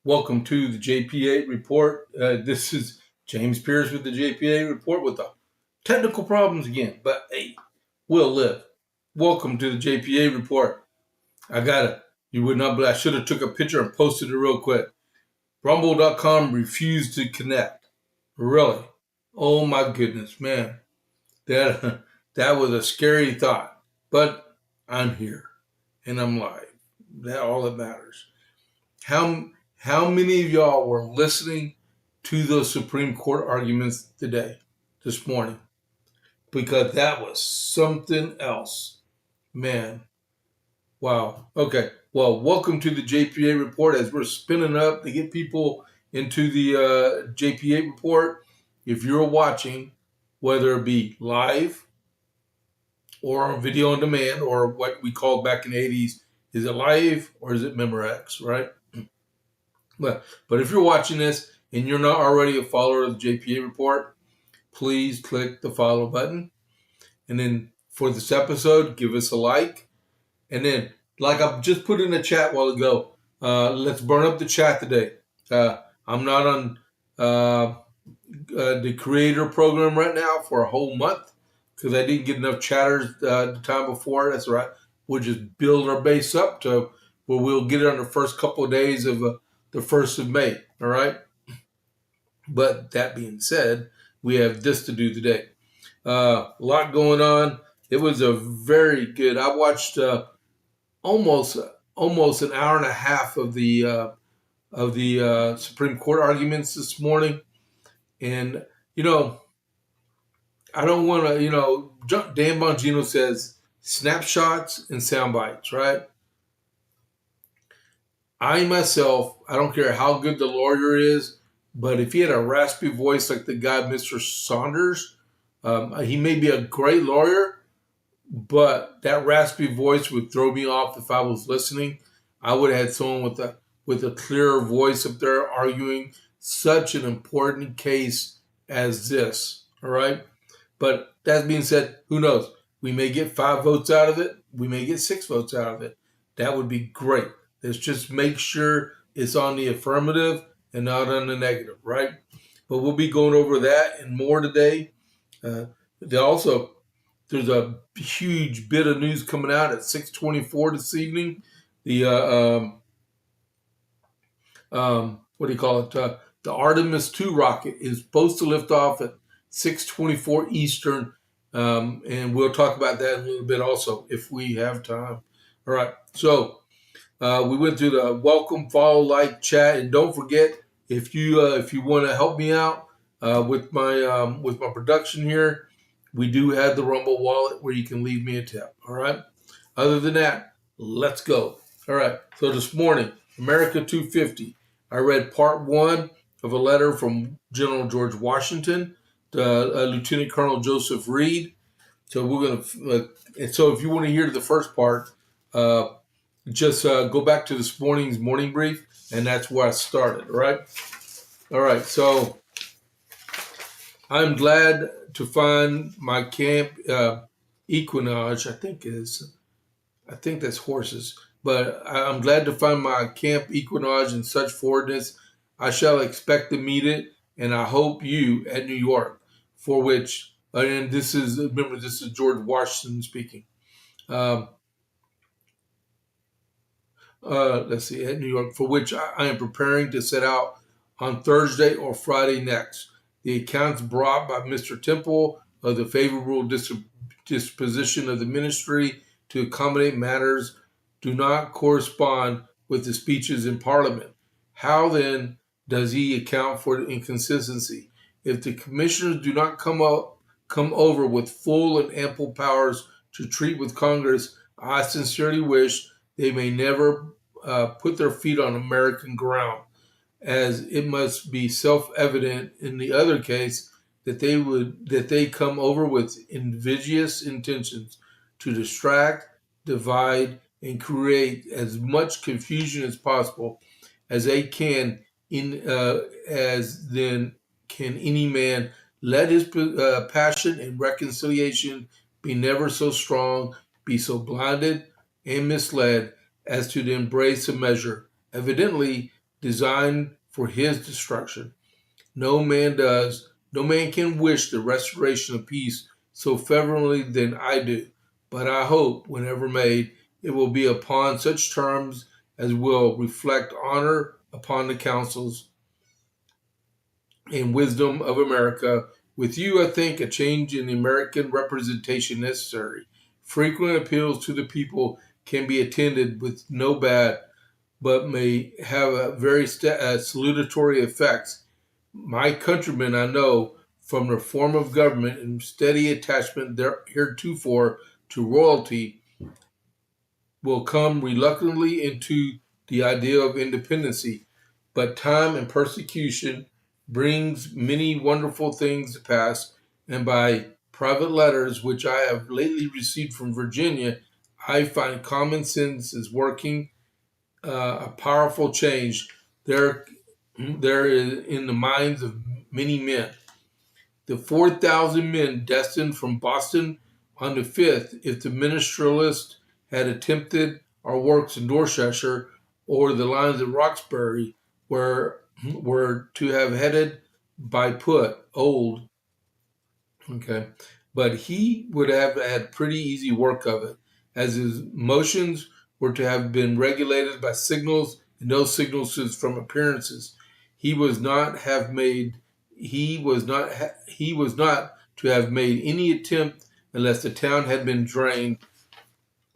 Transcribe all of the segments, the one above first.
Welcome to the JP8 report. This is James Pierce with the JP8 report with the technical problems again, but hey, we'll live. Welcome to the JP8 report. You would not believe, I should have took a picture and posted it real quick. Rumble.com refused to connect. Really? Oh my goodness, man. That was a scary thought, but I'm here and I'm live. That's all that matters. How many of y'all were listening to those Supreme Court arguments this morning? Because that was something else. Man. Wow. Okay. Well, welcome to the JPA report as we're spinning up to get people into the JPA report. If you're watching, whether it be live or video on demand or what we called back in the 80s, is it live or is it Memorex, right? But if you're watching this and you're not already a follower of the JPA report, please click the follow button. And then for this episode, give us a like. And then, like I just put in the chat a while ago, let's burn up the chat today. I'm not on the creator program right now for a whole month because I didn't get enough chatters the time before. That's right. We'll just build our base up to where we'll get it on the first couple of days of the 1st of May. All right. But that being said, we have this to do today. A lot going on. It was a very good. I watched almost an hour and a half of the Supreme Court arguments this morning, and I don't want to. Dan Bongino says snapshots and sound bites, right? I myself, I don't care how good the lawyer is, but if he had a raspy voice like the guy, Mr. Saunders, he may be a great lawyer, but that raspy voice would throw me off if I was listening. I would have had someone with a clearer voice up there arguing such an important case as this, all right? But that being said, who knows? We may get 5 votes out of it. We may get 6 votes out of it. That would be great. Let's just make sure it's on the affirmative and not on the negative, right? But we'll be going over that and more today. There's a huge bit of news coming out at 6:24 this evening. The the Artemis II rocket is supposed to lift off at 6:24 Eastern, and we'll talk about that in a little bit also if we have time. All right, so we went through the welcome, follow, like, chat, and don't forget if you want to help me out with my production here, we do have the Rumble wallet where you can leave me a tip. All right. Other than that, let's go. All right. So this morning, America 250. I read part 1 of a letter from General George Washington to Lieutenant Colonel Joseph Reed. So we're gonna. And so if you want to hear the first part, just go back to this morning's morning brief, and that's where I started. All right. All right. So I'm glad to find my camp equinage. I think that's horses. But I'm glad to find my camp equinage in such forwardness. I shall expect to meet it, and I hope you at New York, for which, and this is George Washington speaking. Let's see, at New York, for which I am preparing to set out on Thursday or Friday next. The accounts brought by Mr. Temple of the favorable disposition of the ministry to accommodate matters do not correspond with the speeches in Parliament. How then does he account for the inconsistency? If the commissioners do not come over with full and ample powers to treat with Congress, I sincerely wish they may never put their feet on American ground, as it must be self-evident in the other case that they come over with invidious intentions to distract, divide, and create as much confusion as possible, as they can. As then can any man let his passion and reconciliation be never so strong, be so blinded and misled as to embrace a measure evidently designed for his destruction. No man does, no man can wish the restoration of peace so fervently than I do. But I hope, whenever made, it will be upon such terms as will reflect honor upon the counsels and wisdom of America. With you, I think a change in the American representation necessary. Frequent appeals to the people can be attended with no bad, but may have a very salutary effects. My countrymen, I know, from the form of government and steady attachment heretofore to royalty, will come reluctantly into the idea of independency. But time and persecution brings many wonderful things to pass, and by private letters which I have lately received from Virginia, I find common sense is working a powerful change there is in the minds of many men. The 4,000 men destined from Boston on the 5th, if the ministerialists had attempted our works in Dorchester or the lines of Roxbury, were to have headed by Put, old, okay, but he would have had pretty easy work of it, as his motions were to have been regulated by signals, and those signals from appearances. He was not to have made any attempt unless the town had been drained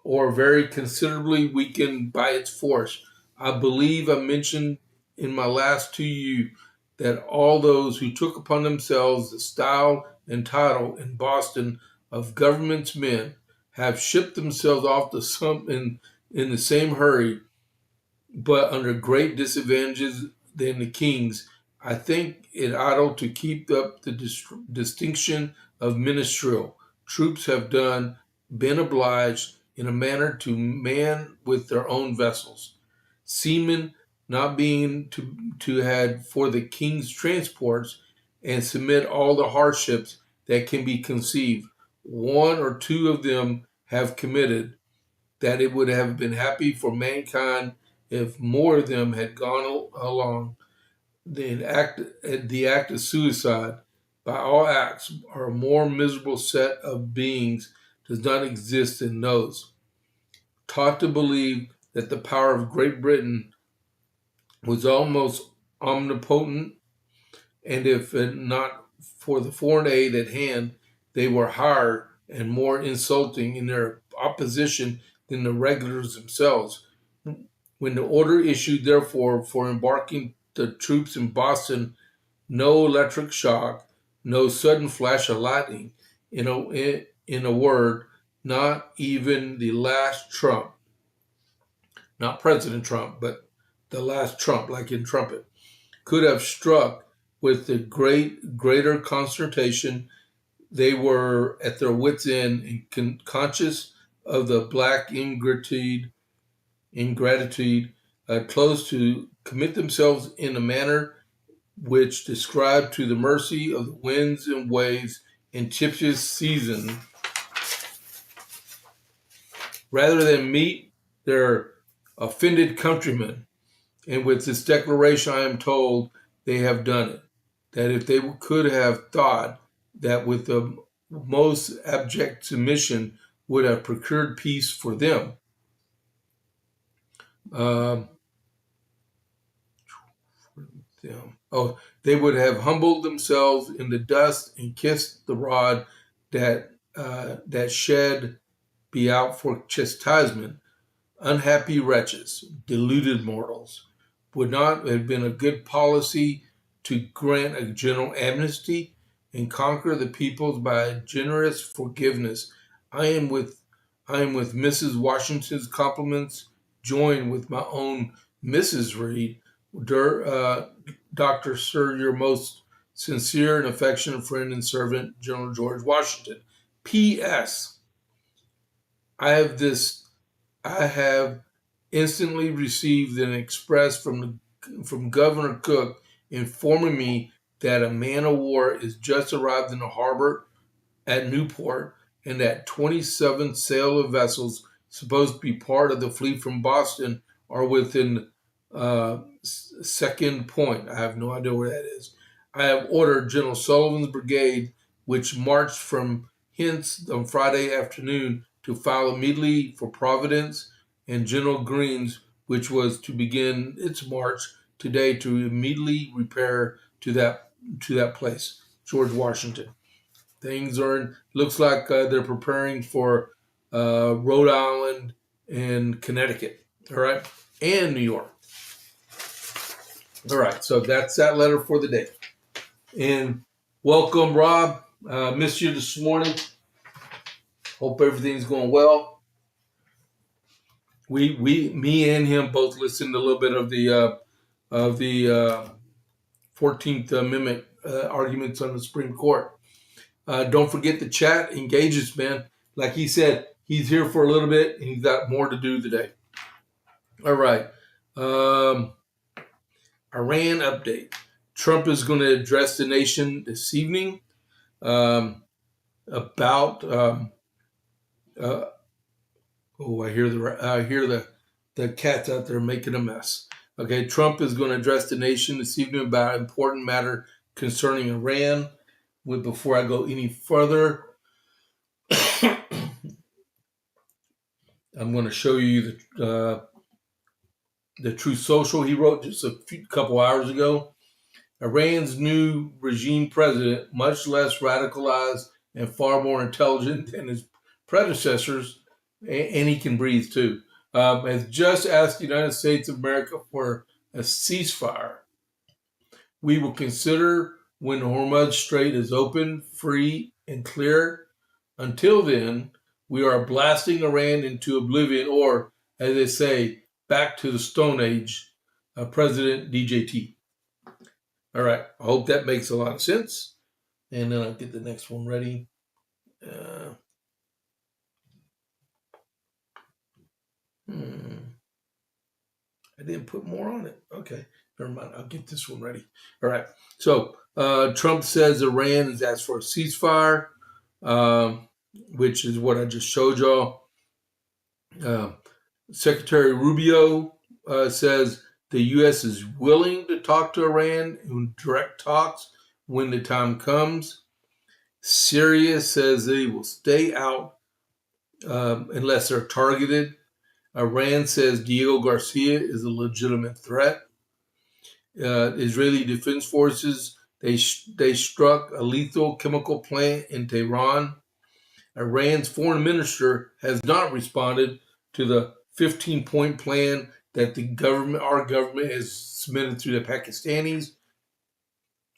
or very considerably weakened by its force. I believe I mentioned in my last to you that all those who took upon themselves the style and title in Boston of government's men have shipped themselves off to some in the same hurry, but under great disadvantages than the kings. I think it idle to keep up the distinction of ministerial. Troops have been obliged in a manner to man with their own vessels. Seamen not being to had for the king's transports and submit all the hardships that can be conceived. One or two of them have committed that it would have been happy for mankind if more of them had gone along. The act of suicide, by all acts, are a more miserable set of beings does not exist than those. Taught to believe that the power of Great Britain was almost omnipotent, and if not for the foreign aid at hand, they were higher and more insulting in their opposition than the regulars themselves. When the order issued, therefore, for embarking the troops in Boston, no electric shock, no sudden flash of lightning, in a word, not even the last Trump, not President Trump, but the last Trump, like in trumpet, could have struck with the greater consternation. They were at their wits' end and conscious of the black ingratitude, close to commit themselves in a manner which described to the mercy of the winds and waves in tempestuous season, rather than meet their offended countrymen. And with this declaration, I am told they have done it. That if they could have thought that with the most abject submission would have procured peace for them, they would have humbled themselves in the dust and kissed the rod that shed be out for chastisement. unhappy wretches, deluded mortals. Would not have been a good policy to grant a general amnesty and conquer the peoples by a generous forgiveness. I am with I am with Mrs. Washington's compliments, joined with my own Mrs. Reed. Dr. Sir, your most sincere and affectionate friend and servant, General George Washington. P.S. I have this I have instantly received an express from Governor Cook informing me that a man of war is just arrived in the harbor at Newport and that 27 sail of vessels supposed to be part of the fleet from Boston are within Second Point. I have no idea where that is. I have ordered General Sullivan's brigade, which marched from hence on Friday afternoon, to file immediately for Providence, and General Greene's, which was to begin its march today, to immediately repair to that place. George Washington. Things are looks like they're preparing for Rhode Island and Connecticut. All right, and New York. All right, so that's that letter for the day. And welcome, Rob. Missed you this morning. Hope everything's going well. Me and him both listened a little bit of the 14th Amendment arguments on the Supreme Court. Don't forget the chat. Engage us, man. Like he said, he's here for a little bit, and he's got more to do today. All right. Iran update. Trump is going to address the nation this evening about. I hear the cats out there making a mess. Okay, Trump is going to address the nation this evening about an important matter concerning Iran. Before I go any further, I'm going to show you the Truth Social he wrote just a couple hours ago. Iran's new regime president, much less radicalized and far more intelligent than his predecessors, and he can breathe too, has just asked the United States of America for a ceasefire. We will consider when the Hormuz Strait is open, free, and clear. Until then, we are blasting Iran into oblivion, or, as they say, back to the Stone Age. President DJT. All right, I hope that makes a lot of sense. And then I'll get the next one ready. I didn't put more on it. Okay, never mind. I'll get this one ready. All right. So Trump says Iran has asked for a ceasefire, which is what I just showed y'all. Secretary Rubio says the U.S. is willing to talk to Iran in direct talks when the time comes. Syria says they will stay out unless they're targeted. Iran says Diego Garcia is a legitimate threat. Israeli Defense Forces, they struck a lethal chemical plant in Tehran. Iran's foreign minister has not responded to the 15-point plan that our government has submitted to the Pakistanis.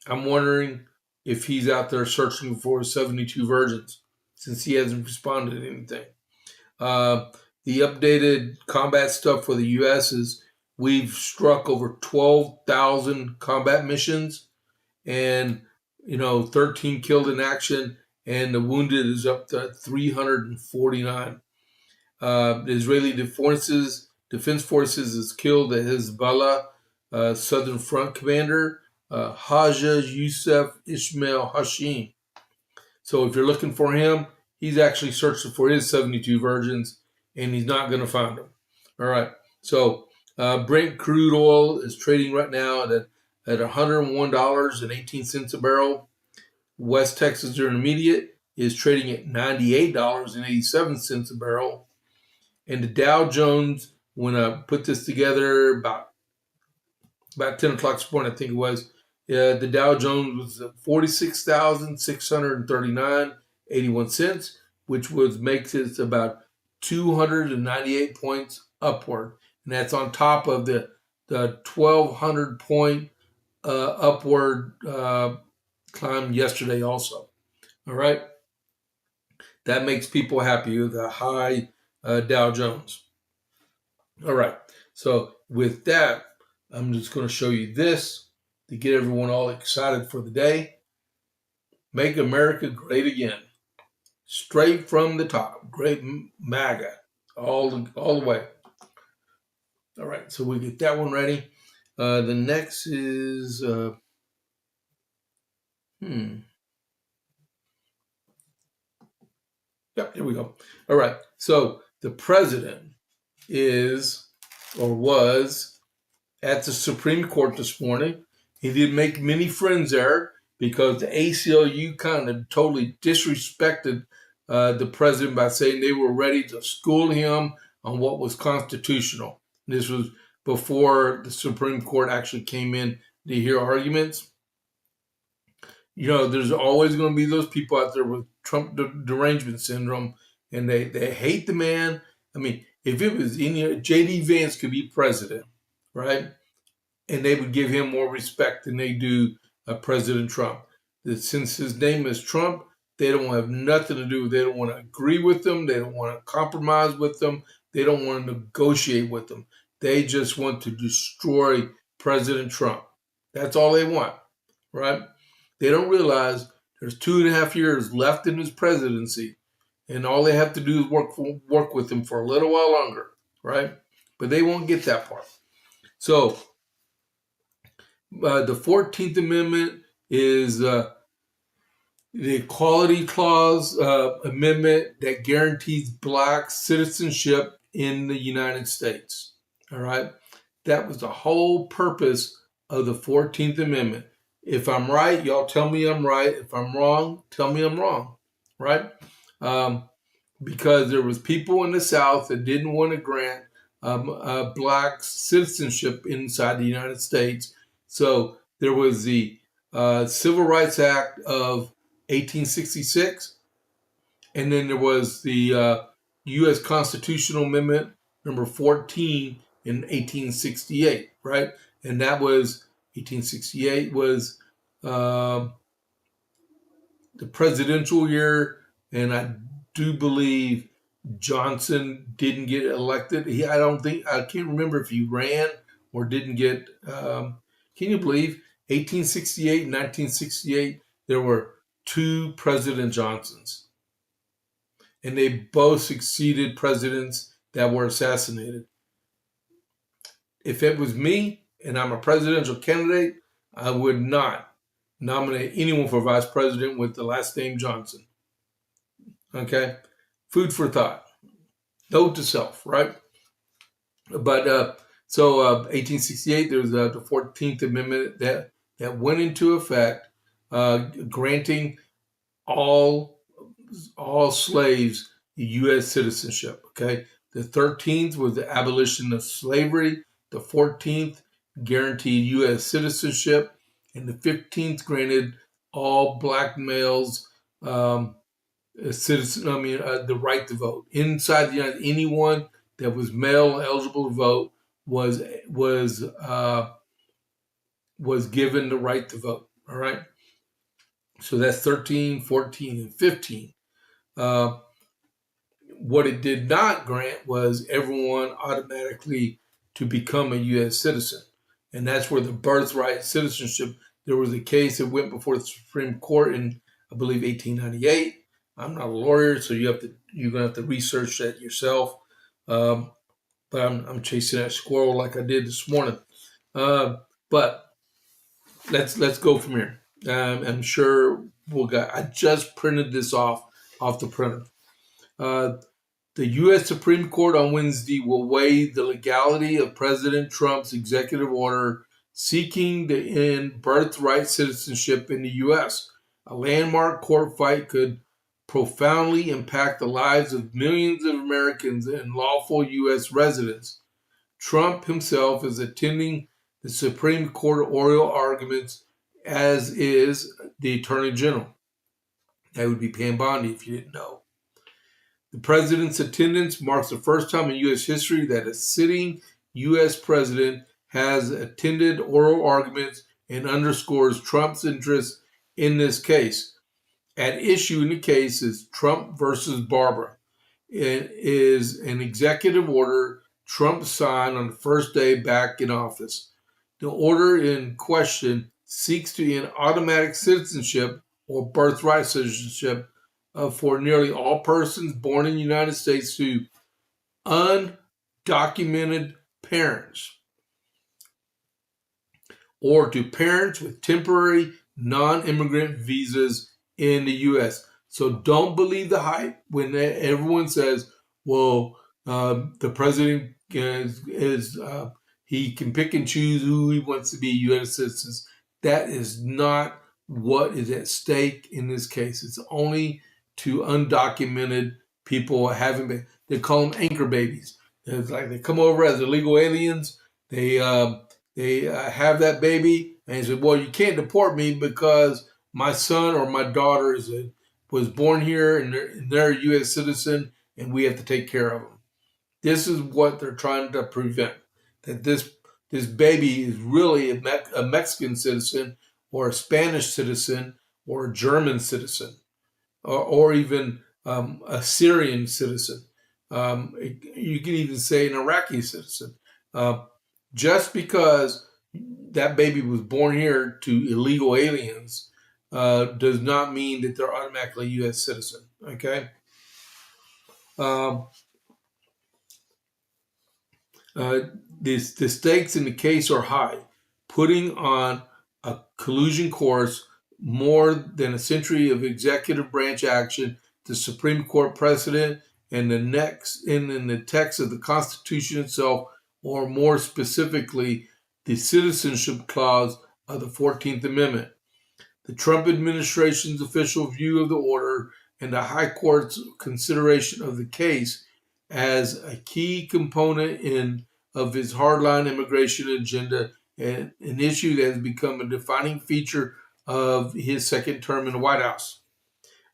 I'm wondering if he's out there searching for 72 virgins, since he hasn't responded to anything. The updated combat stuff for the U.S. is we've struck over 12,000 combat missions, and 13 killed in action, and the wounded is up to 349. The Israeli Defense Forces has killed the Hezbollah Southern Front commander, Haja Youssef Ismail Hashim. So if you're looking for him, he's actually searching for his 72 virgins, and he's not going to find them. All right. So Brent crude oil is trading right now at $101.18 a barrel. West Texas Intermediate is trading at $98.87 a barrel. And the Dow Jones, when I put this together about 10 o'clock this morning, I think it was, the Dow Jones was 46,639.81, which makes it about 298 points upward. And that's on top of the 1,200 point upward climb yesterday also. All right. That makes people happy with a high Dow Jones. All right. So with that, I'm just going to show you this to get everyone all excited for the day. Make America Great Again. Straight from the top. Great MAGA. All the way. All right. So we get that one ready. The next is... Yep, here we go. All right. So the president is or was at the Supreme Court this morning. He didn't make many friends there because the ACLU kind of totally disrespected the president by saying they were ready to school him on what was constitutional. This was before the Supreme Court actually came in to hear arguments. You know, there's always going to be those people out there with Trump derangement syndrome, and they hate the man. I mean, if it was any, J.D. Vance could be president, right? And they would give him more respect than they do President Trump. Since his name is Trump, they don't have nothing to do. They don't want to agree with them. They don't want to compromise with them. They don't want to negotiate with them. They just want to destroy President Trump. That's all they want, right? They don't realize there's 2.5 years left in his presidency, and all they have to do is work with him for a little while longer, right? But they won't get that part. So the 14th Amendment is the Equality Clause amendment that guarantees black citizenship in the United States, all right? That was the whole purpose of the 14th Amendment. If I'm right, y'all tell me I'm right. If I'm wrong, tell me I'm wrong, right? Because there was people in the South that didn't want to grant black citizenship inside the United States. So there was the Civil Rights Act of 1866, and then there was the U.S. Constitutional Amendment number 14 in 1868, right? And that was 1868 was the presidential year, and I do believe Johnson didn't get elected. I can't remember if he ran or didn't get. Can you believe 1868 and 1968? There were 2 President Johnsons, and they both succeeded presidents that were assassinated. If it was me and I'm a presidential candidate, I would not nominate anyone for vice president with the last name Johnson. Okay? Food for thought. Note to self, right? But so 1868, there was the 14th Amendment that went into effect, granting all slaves U.S. citizenship. Okay? The 13th was the abolition of slavery. The 14th guaranteed U.S. citizenship, and the 15th granted all black males the right to vote inside the United. Anyone that was male eligible to vote was given the right to vote. All right, so that's 13, 14, and 15. What it did not grant was everyone automatically to become a U.S. citizen. And that's where the birthright citizenship, there was a case that went before the Supreme Court in, I believe, 1898. I'm not a lawyer, so you're going to have to research that yourself. But I'm chasing that squirrel like I did this morning. But let's go from here. I'm sure I just printed this off the printer. The U.S. Supreme Court on Wednesday will weigh the legality of President Trump's executive order seeking to end birthright citizenship in the U.S. A landmark court fight could profoundly impact the lives of millions of Americans and lawful U.S. residents. Trump himself is attending the Supreme Court oral arguments, as is the Attorney General. That would be Pam Bondi, if you didn't know. The president's attendance marks the first time in U.S. history that a sitting U.S. president has attended oral arguments and underscores Trump's interest in this case. At issue in the case is Trump versus Barbara. It is an executive order Trump signed on the first day back in office. The order in question seeks to end automatic citizenship or birthright citizenship for nearly all persons born in the United States to undocumented parents or to parents with temporary non-immigrant visas in the U.S. So don't believe the hype when everyone says, well, the president he can pick and choose who he wants to be U.S. citizens. That is not what is at stake in this case. It's only to undocumented people they call them anchor babies. It's like they come over as illegal aliens. They have that baby, and he said, well, you can't deport me because my son or my daughter was born here and they're a U.S. citizen, and we have to take care of them. This is what they're trying to prevent, that this baby is really a Mexican citizen or a Spanish citizen or a German citizen or even a Syrian citizen. You can even say an Iraqi citizen. Just because that baby was born here to illegal aliens does not mean that they're automatically a U.S. citizen. Okay. The stakes in the case are high, putting on a collusion course more than a century of executive branch action, the Supreme Court precedent, and in the text of the Constitution itself, or more specifically, the Citizenship Clause of the 14th Amendment. The Trump administration's official view of the order and the High Court's consideration of the case as a key component of his hardline immigration agenda, and an issue that has become a defining feature of his second term in the White House.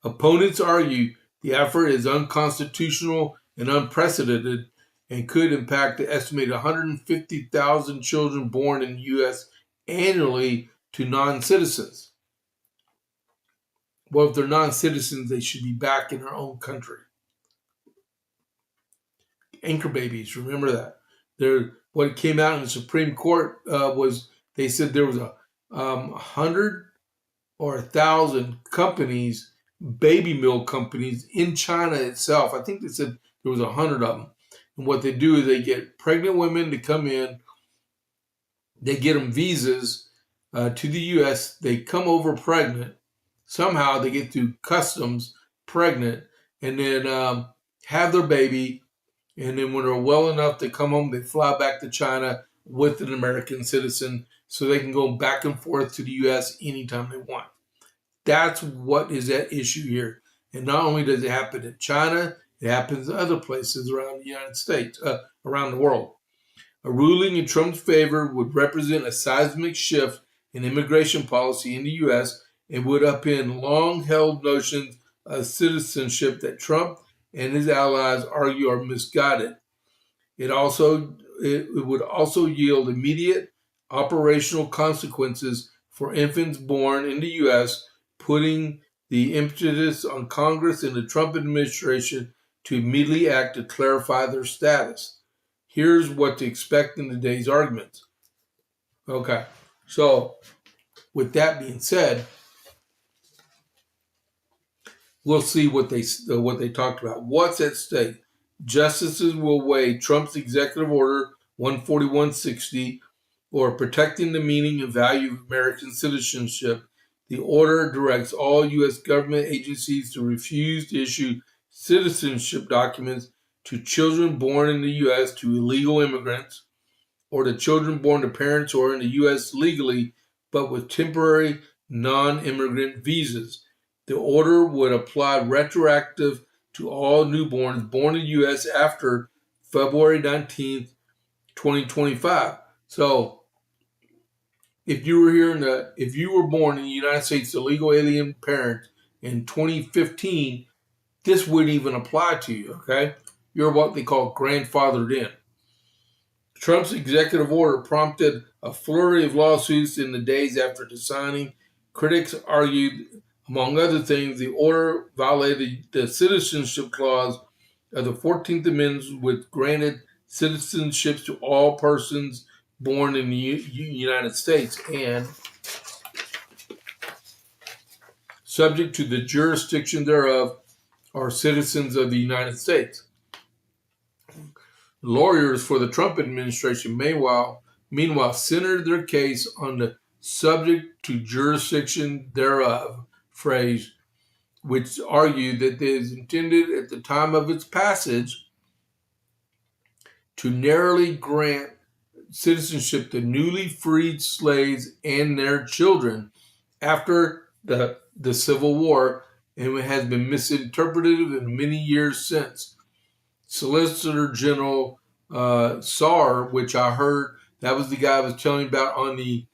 Opponents argue the effort is unconstitutional and unprecedented and could impact the estimated 150,000 children born in the U.S. annually to non-citizens. Well, if they're non-citizens, they should be back in their own country. Anchor babies, remember that. What came out in the Supreme Court was they said there was 100 or 1,000 companies, baby milk companies in China itself. I think they said there was 100 of them. And what they do is they get pregnant women to come in. They get them visas to the U.S. They come over pregnant. Somehow they get through customs pregnant and then have their baby. And then when they're well enough to come home, they fly back to China with an American citizen so they can go back and forth to the U.S. anytime they want. That's what is at issue here. And not only does it happen in China, it happens in other places around the United States, around the world. A ruling in Trump's favor would represent a seismic shift in immigration policy in the U.S. and would upend long-held notions of citizenship that Trump and his allies argue are misguided. It would also yield immediate operational consequences for infants born in the U.S., putting the impetus on Congress and the Trump administration to immediately act to clarify their status. Here's what to expect in today's arguments. Okay, so with that being said, we'll see what they talked about. What's at stake? Justices will weigh Trump's executive order 14160, or protecting the meaning and value of American citizenship. The order directs all U.S. government agencies to refuse to issue citizenship documents to children born in the U.S. to illegal immigrants, or to children born to parents who are in the U.S. legally but with temporary non-immigrant visas. The order would apply retroactive to all newborns born in the U.S. after February 19th, 2025. So, if you were born in the United States to legal alien parents in 2015, this wouldn't even apply to you, okay? You're what they call grandfathered in. Trump's executive order prompted a flurry of lawsuits in the days after the signing. Critics argued, among other things, the order violated the citizenship clause of the 14th Amendment, which granted citizenships to all persons born in the United States and subject to the jurisdiction thereof are citizens of the United States. Lawyers for the Trump administration, meanwhile, centered their case on the subject to jurisdiction thereof phrase, which argued that it is intended at the time of its passage to narrowly grant citizenship to newly freed slaves and their children after the Civil War, and it has been misinterpreted in many years since. Solicitor General Saar, which I heard, that was the guy I was telling you about on the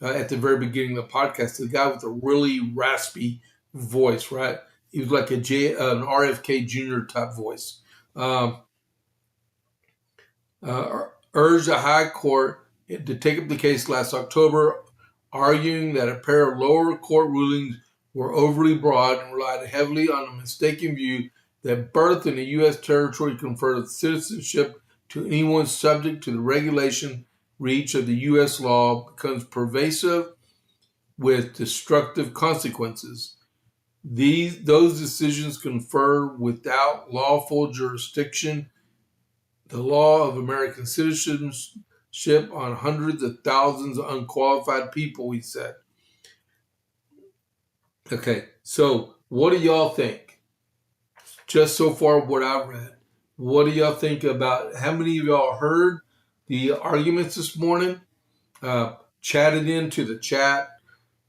at the very beginning of the podcast, the guy with a really raspy voice, right? He was like an RFK Jr. type voice. Urged the High Court to take up the case last October, arguing that a pair of lower court rulings were overly broad and relied heavily on a mistaken view that birth in a U.S. territory conferred citizenship to anyone subject to the regulation reach of the U.S. law becomes pervasive with destructive consequences. Those decisions confer without lawful jurisdiction the law of American citizenship on hundreds of thousands of unqualified people, he said. Okay, so what do y'all think? Just so far what I've read. What do y'all think about, how many of y'all heard the arguments this morning? Chatted into the chat.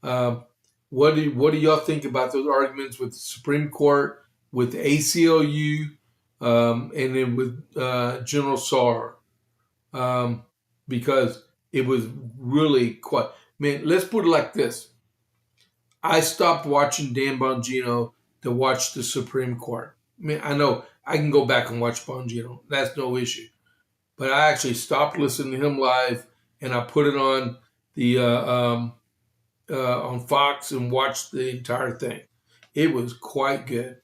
What do y'all think about those arguments with the Supreme Court, with the ACLU, and then with General Saar? Because it was really quite, man, let's put it like this. I stopped watching Dan Bongino to watch the Supreme Court. I mean, I know I can go back and watch Bongino. That's no issue. But I actually stopped listening to him live, and I put it on the on Fox and watched the entire thing. It was quite good.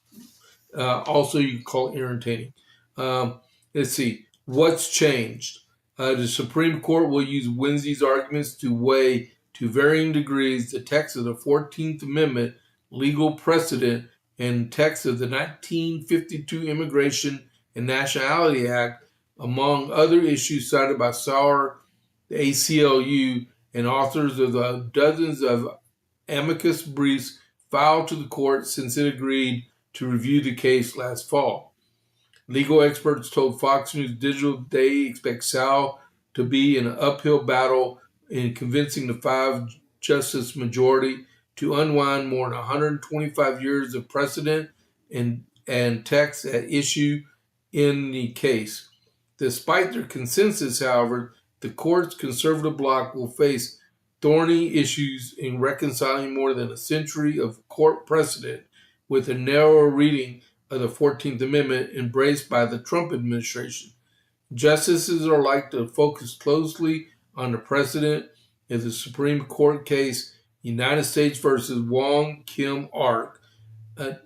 Also, you can call it entertaining. Let's see. What's changed? The Supreme Court will use Wednesday's arguments to weigh, to varying degrees, the text of the 14th Amendment legal precedent and text of the 1952 Immigration and Nationality Act, among other issues cited by Sauer, the ACLU, and authors of the dozens of amicus briefs filed to the court since it agreed to review the case last fall. Legal experts told Fox News Digital they expect Sal to be in an uphill battle in convincing the 5-justice majority to unwind more than 125 years of precedent and text at issue in the case. Despite their consensus, however, the court's conservative bloc will face thorny issues in reconciling more than a century of court precedent with a narrow reading of the 14th Amendment embraced by the Trump administration. Justices are likely to focus closely on the precedent in the Supreme Court case United States versus Wong Kim Ark, an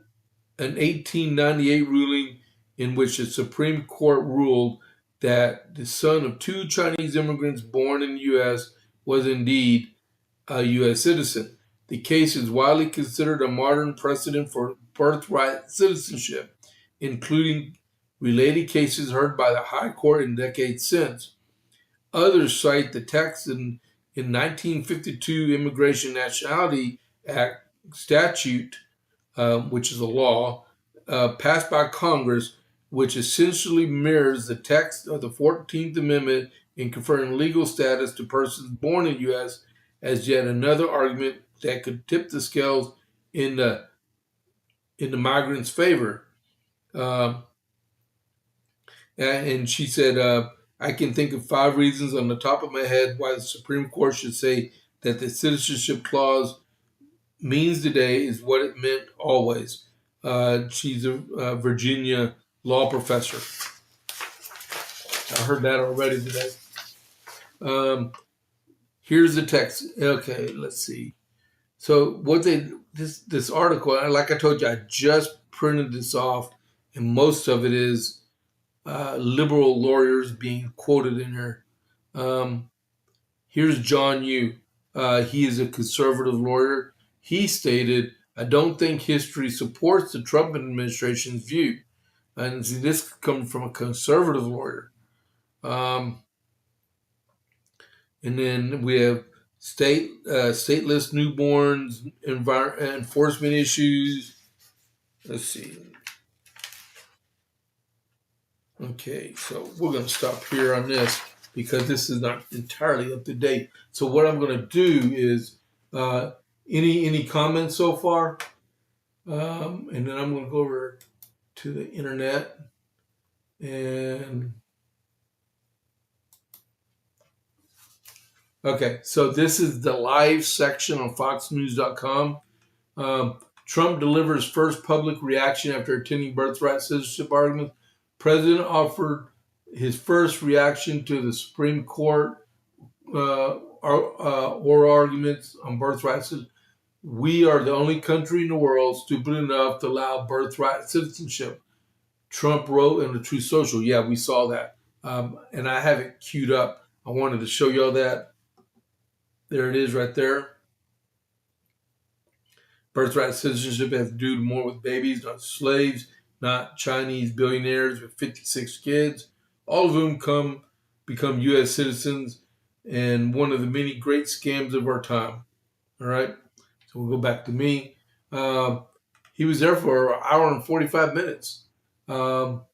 1898 ruling in which the Supreme Court ruled that the son of 2 Chinese immigrants born in the U.S. was indeed a U.S. citizen. The case is widely considered a modern precedent for birthright citizenship, including related cases heard by the High Court in decades since. Others cite the text in 1952 Immigration Nationality Act statute, which is a law, passed by Congress, which essentially mirrors the text of the 14th Amendment in conferring legal status to persons born in the U.S. as yet another argument that could tip the scales in the migrants' favor. And she said, I can think of 5 reasons on the top of my head why the Supreme Court should say that the citizenship clause means today is what it meant always. She's a Virginia law professor. I heard that already today. Here's the text. Okay, let's see. So what this article, like I told you, I just printed this off, and most of it is liberal lawyers being quoted in here. Here's John Yoo. He is a conservative lawyer. He stated, "I don't think history supports the Trump administration's view." And see, this comes from a conservative lawyer. And then we have stateless newborns, enforcement issues. Let's see. Okay, so we're going to stop here on this because this is not entirely up to date. So what I'm going to do is any comments so far, and then I'm going to go over to the internet and. Okay, so this is the live section on FoxNews.com. Trump delivers first public reaction after attending birthright citizenship argument. President offered his first reaction to the Supreme Court oral arguments on birthright citizenship. We are the only country in the world stupid enough to allow birthright citizenship. Trump wrote in the Truth Social. Yeah, we saw that. And I have it queued up. I wanted to show y'all that. There it is right there. Birthright citizenship has to do more with babies, not slaves, not Chinese billionaires with 56 kids, all of whom become U.S. citizens, and one of the many great scams of our time. All right, so we'll go back to me. He was there for an hour and 45 minutes. So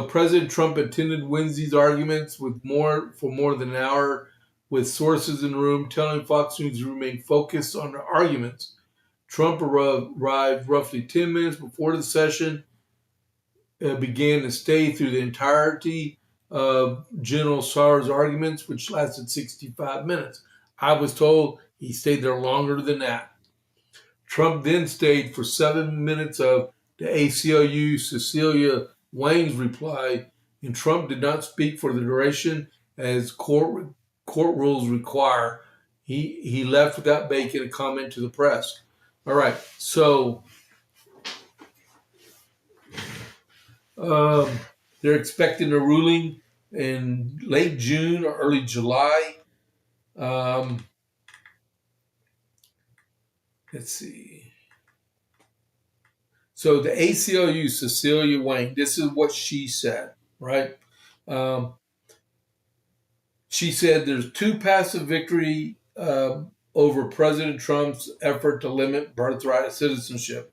President Trump attended Wednesday's arguments for more than an hour, with sources in the room telling Fox News to remain focused on the arguments. Trump arrived roughly 10 minutes before the session began to stay through the entirety of General Sarr's arguments, which lasted 65 minutes. I was told he stayed there longer than that. Trump then stayed for 7 minutes of the ACLU Cecilia Wang's reply, and Trump did not speak for the duration as court rules require. He left without making a comment to the press. All right, so they're expecting a ruling in late June or early July. Let's see. So the ACLU, Cecilia Wang, this is what she said, right? She said there's two passive victory over President Trump's effort to limit birthright citizenship.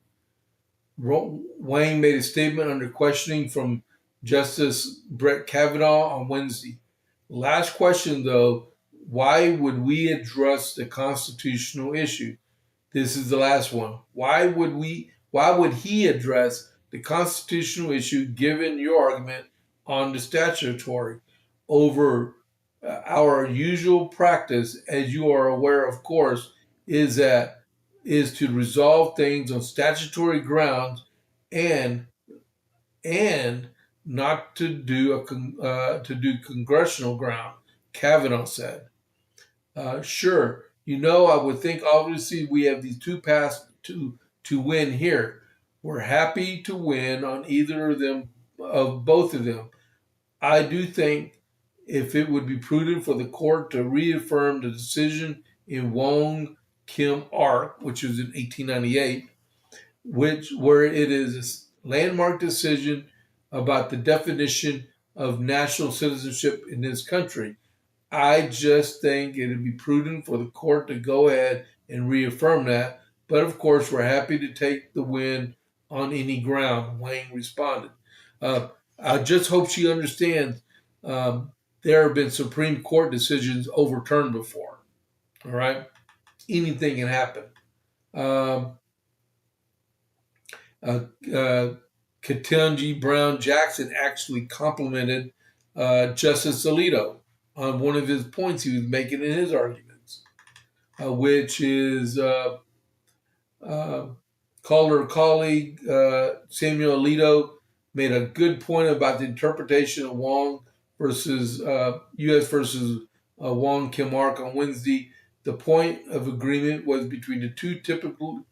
Wang made a statement under questioning from Justice Brett Kavanaugh on Wednesday. Last question, though, why would we address the constitutional issue? This is the last one. Why would he address the constitutional issue given your argument on the statutory over our usual practice, as you are aware, of course, is to resolve things on statutory grounds and not to do congressional ground, Kavanaugh said. Sure, I would think obviously we have these two paths to win here. We're happy to win on either of both of them. I do think if it would be prudent for the court to reaffirm the decision in Wong Kim Ark, which was in 1898, where it is a landmark decision about the definition of national citizenship in this country. I just think it would be prudent for the court to go ahead and reaffirm that. But of course, we're happy to take the win on any ground, Wang responded. I just hope she understands there have been Supreme Court decisions overturned before. All right? Anything can happen. Ketanji Brown Jackson actually complimented Justice Alito on one of his points he was making in his arguments, which is Calder colleague Samuel Alito made a good point about the interpretation of Wong versus U.S. versus Wong Kim Ark on Wednesday. The point of agreement was between the two typical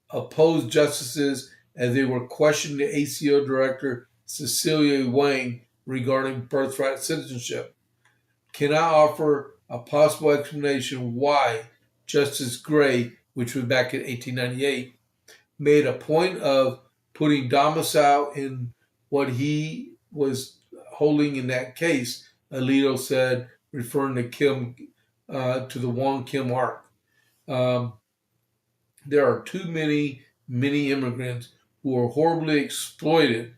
opposed justices as they were questioning the ACO director Cecilia Wang regarding birthright citizenship. Can I offer a possible explanation why Justice Gray, which was back in 1898, made a point of putting domicile in what he was holding in that case? Alito said, referring to Kim, to the Wong Kim Ark. Um, there are too many immigrants who are horribly exploited,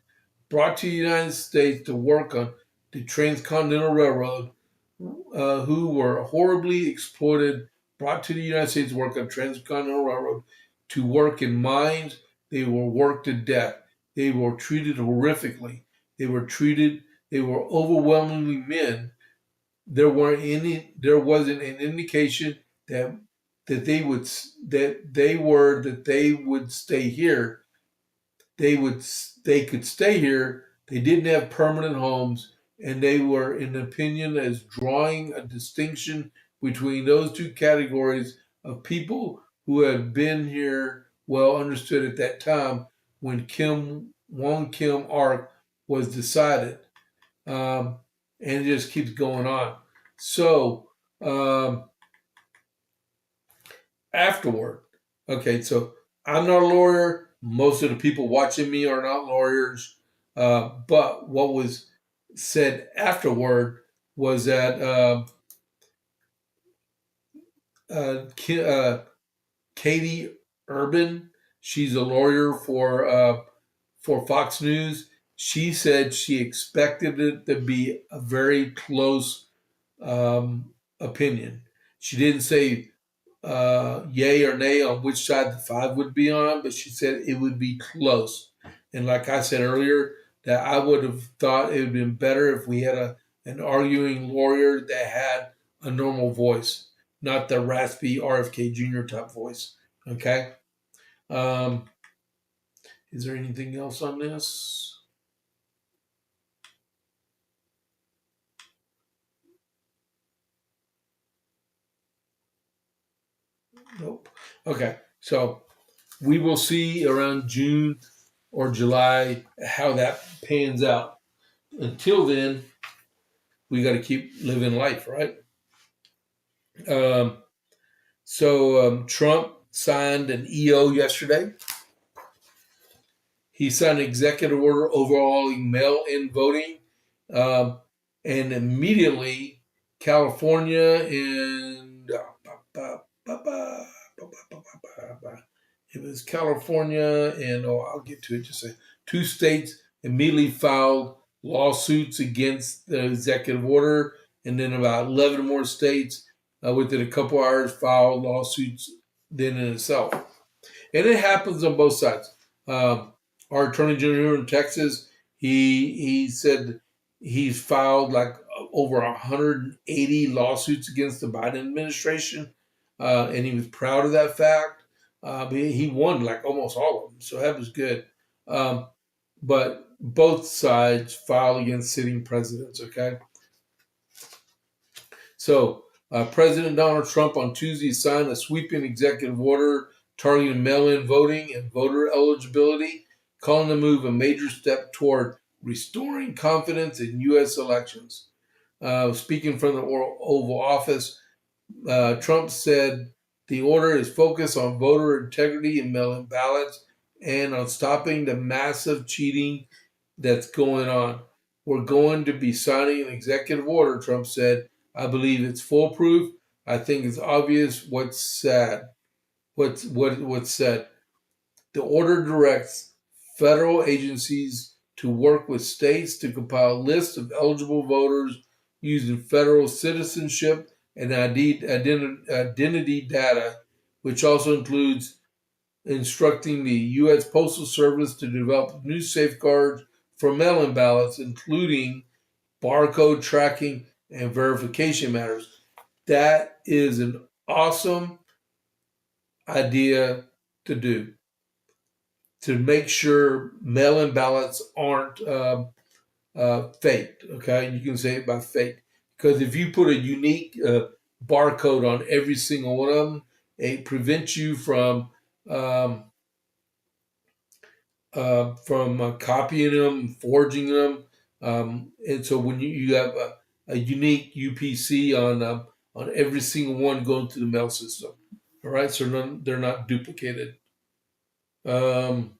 brought to the United States to work on the Transcontinental Railroad, who were horribly exploited, brought to the United States to work on Transcontinental Railroad, to work in mines. They were worked to death. They were treated horrifically. They were overwhelmingly men. There wasn't an indication that they would stay here. They could stay here. They didn't have permanent homes, and they were, in opinion, as drawing a distinction between those two categories of people who had been here well understood at that time when Wong Kim Ark was decided. And it just keeps going on. So afterward, okay, so I'm not a lawyer. Most of the people watching me are not lawyers. But what was said afterward was that Katie Urban, she's a lawyer for Fox News. She said she expected it to be a very close opinion. She didn't say yay or nay on which side the five would be on, but she said it would be close. And like I said earlier, that I would have thought it would have been better if we had an arguing lawyer that had a normal voice, not the raspy RFK Jr. type voice. Okay. Um, is there anything else on this? Nope. Okay. So we will see around June or July how that pans out. Until then, we got to keep living life, right? Trump signed an EO yesterday. He signed an executive order overhauling mail-in voting, and immediately California and it was California and I'll get to it. Just say two states immediately filed lawsuits against the executive order, and then about 11 more states within a couple hours filed lawsuits. Then in itself, and it happens on both sides. Our attorney general in Texas, he said he's filed like over 180 lawsuits against the Biden administration, and he was proud of that fact. He won like almost all of them, so that was good. But both sides filed against sitting presidents. Okay, so President Donald Trump on Tuesday signed a sweeping executive order targeting mail-in voting and voter eligibility, calling the move a major step toward restoring confidence in U.S. elections. Speaking from the Oval Office, Trump said the order is focused on voter integrity in mail-in ballots and on stopping the massive cheating that's going on. We're going to be signing an executive order, Trump said. I believe it's foolproof. I think it's obvious what's said. What's said. The order directs federal agencies to work with states to compile lists of eligible voters using federal citizenship and identity data, which also includes instructing the U.S. Postal Service to develop new safeguards for mail-in ballots, including barcode tracking and verification matters. That is an awesome idea to do. to make sure mail-in ballots aren't faked. Okay, you can say it by faked, because if you put a unique barcode on every single one of them, it prevents you um, from copying them, forging them, and so when you have a unique UPC on every single one going through the mail system, all right, so they're not duplicated. Um,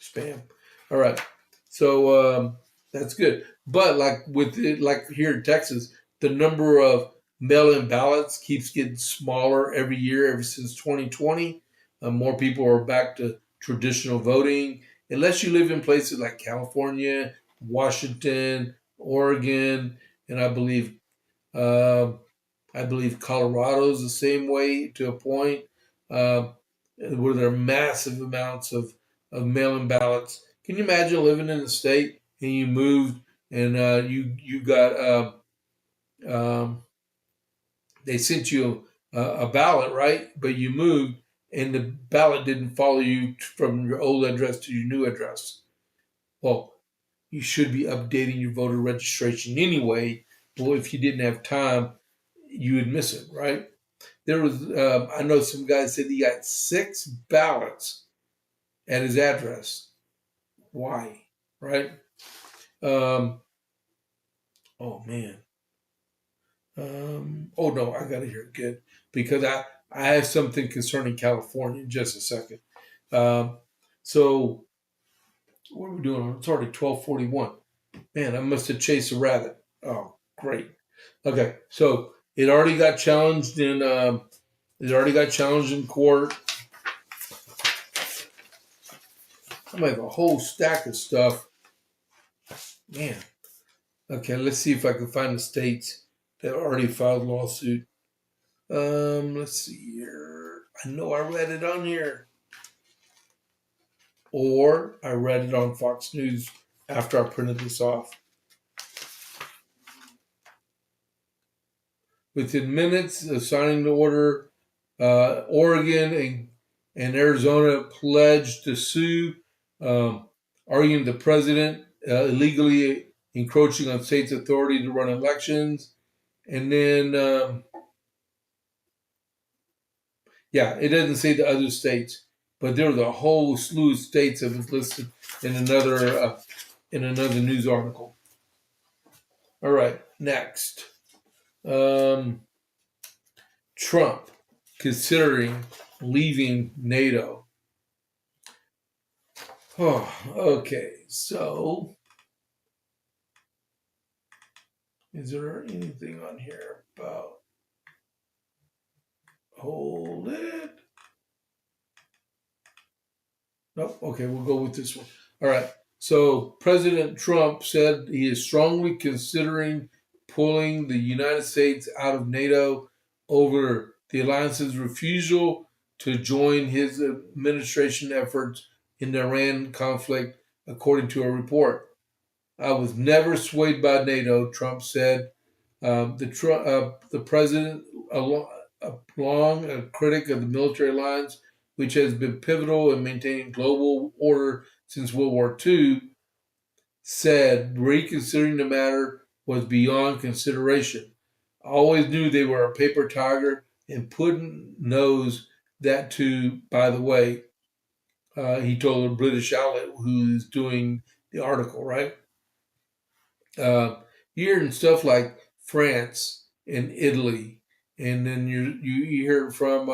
Spam. All right. So that's good. But like here in Texas, the number of mail-in ballots keeps getting smaller every year, ever since 2020. More people are back to traditional voting. Unless you live in places like California, Washington, Oregon, and uh, I believe Colorado's the same way to a point, uh, where there are massive amounts of mail-in ballots. Can you imagine living in a state and you moved and you got um, they sent you a ballot, right? But you moved and the ballot didn't follow you from your old address to your new address. Well, you should be updating your voter registration anyway. Well, if you didn't have time, you would miss it, right? There was, I know some guy said he got 6 ballots at his address. Why? Right? Um, oh man. Oh no, I got to hear it good, because I have something concerning California in just a second. Um, so what are we doing? It's already 12:41. Man, I must have chased a rabbit. Oh, great. Okay, so it already got challenged in court. I might have a whole stack of stuff. Man. Okay, let's see if I can find the states that already filed lawsuit. Let's see here. I know I read it on here. Or I read it on Fox News after I printed this off. Within minutes of signing the order, Oregon and Arizona pledged to sue, arguing the president illegally encroaching on states' authority to run elections. And then, it doesn't say the other states, but there was a whole slew of states that was listed in another news article. All right, next. Trump considering leaving NATO. Oh, okay. So, is there anything on here about? Hold it. Nope. Okay, we'll go with this one. All right. So, President Trump said he is strongly considering pulling the United States out of NATO over the alliance's refusal to join his administration efforts in the Iran conflict, according to a report. I was never swayed by NATO, Trump said. The president, long a critic of the military alliance, which has been pivotal in maintaining global order since World War II, said reconsidering the matter was beyond consideration. I always knew they were a paper tiger, and Putin knows that too, by the way. He told a British outlet who's doing the article, right? You're in stuff like France and Italy, and then you hear from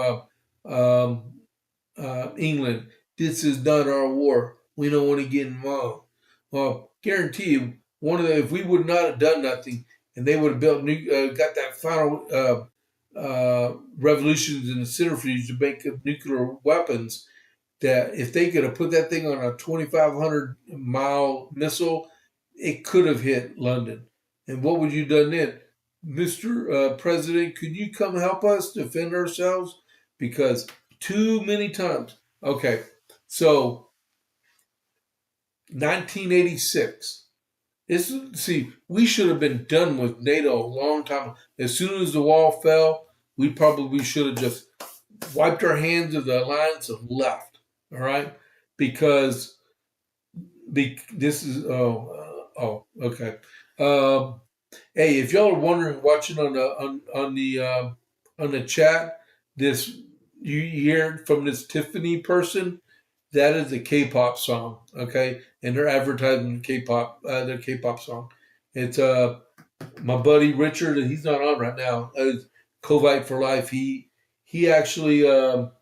England. This is not our war. We don't want to get involved. Well, guarantee you, if we would not have done nothing, and they would have got that final revolutions in the centrifuge to make nuclear weapons, that if they could have put that thing on a 2,500-mile missile, it could have hit London. And what would you done then? Mr. President, could you come help us defend ourselves? Because too many times. Okay, so 1986. We should have been done with NATO a long time. As soon as the wall fell, we probably should have just wiped our hands of the alliance and left. All right. because this is okay. Um, hey, if y'all are wondering, watching on the chat, this you hear from this Tiffany person, that is a K-pop song, okay, and they're advertising K-pop, their K-pop song. It's my buddy Richard, and he's not on right now. Covite for Life. He actually went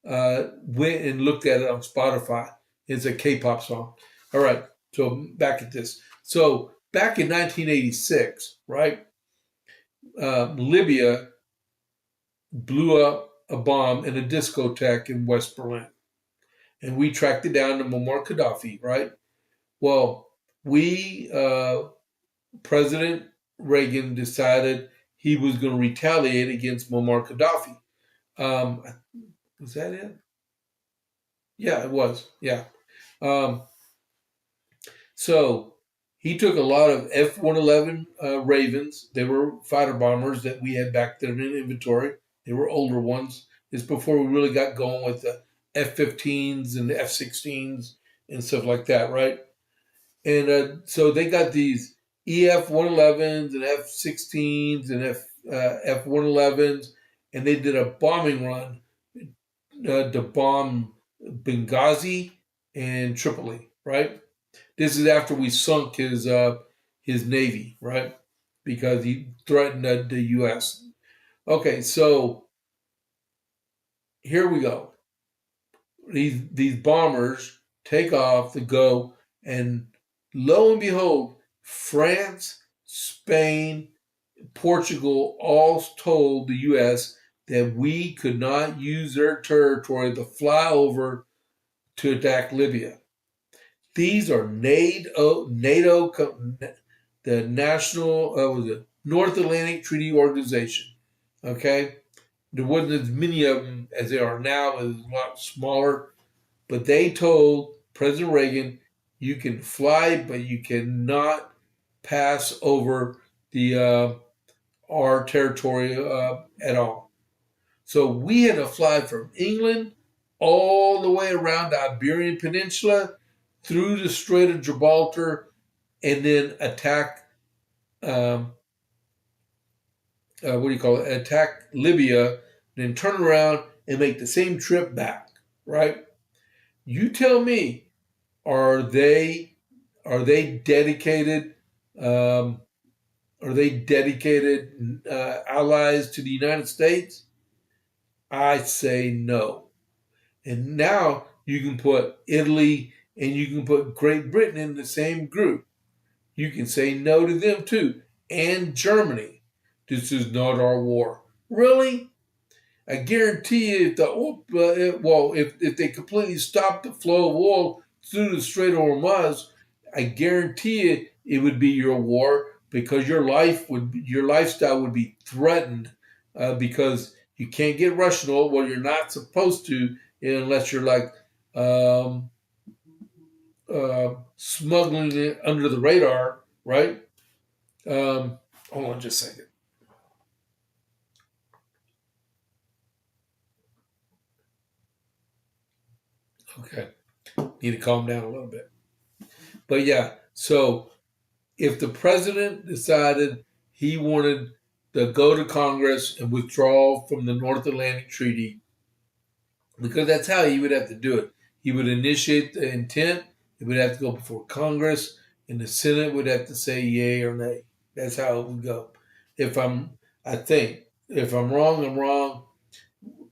and looked at it on Spotify. It's a K-pop song. All right, so back at this. So back in 1986, right? Libya blew up a bomb in a discotheque in West Berlin, and we tracked it down to Muammar Gaddafi, right? Well, we President Reagan decided he was going to retaliate against Muammar Gaddafi. Um, was that it? Yeah, it was. Yeah. Um, so he took a lot of F-111 Ravens. They were fighter bombers that we had back then in inventory. They were older ones. It's before we really got going with the F-15s and the F-16s and stuff like that, right? And so they got these EF-111s and F-16s and F-111s, and they did a bombing run to bomb Benghazi and Tripoli, right? This is after we sunk his navy, right? Because he threatened the U.S. Okay, so here we go. These bombers take off to go, and lo and behold, France, Spain, Portugal all told the U.S. that we could not use their territory to fly over to attack Libya. These are NATO, the National was it North Atlantic Treaty Organization. Okay, there wasn't as many of them as there are now. It was a lot smaller, but they told President Reagan, "You can fly, but you cannot pass over the our territory at all." So we had to fly from England all the way around the Iberian Peninsula through the Strait of Gibraltar and then attack, attack Libya, then turn around and make the same trip back, right? You tell me, are they dedicated? Are they dedicated allies to the United States? I say no. And now you can put Italy and you can put Great Britain in the same group. You can say no to them too. And Germany. This is not our war. Really? I guarantee you, if they completely stop the flow of oil through the Strait of Hormuz, I guarantee you it would be your war because your lifestyle would be threatened because you can't get Russian oil. Well, you're not supposed to unless you're like smuggling it under the radar, right? Hold on just a second. Okay. Need to calm down a little bit. But yeah, so if the president decided he wanted to go to Congress and withdraw from the North Atlantic Treaty, because that's how he would have to do it. He would initiate the intent, it would have to go before Congress, and the Senate would have to say yay or nay. That's how it would go. If I'm wrong, I'm wrong.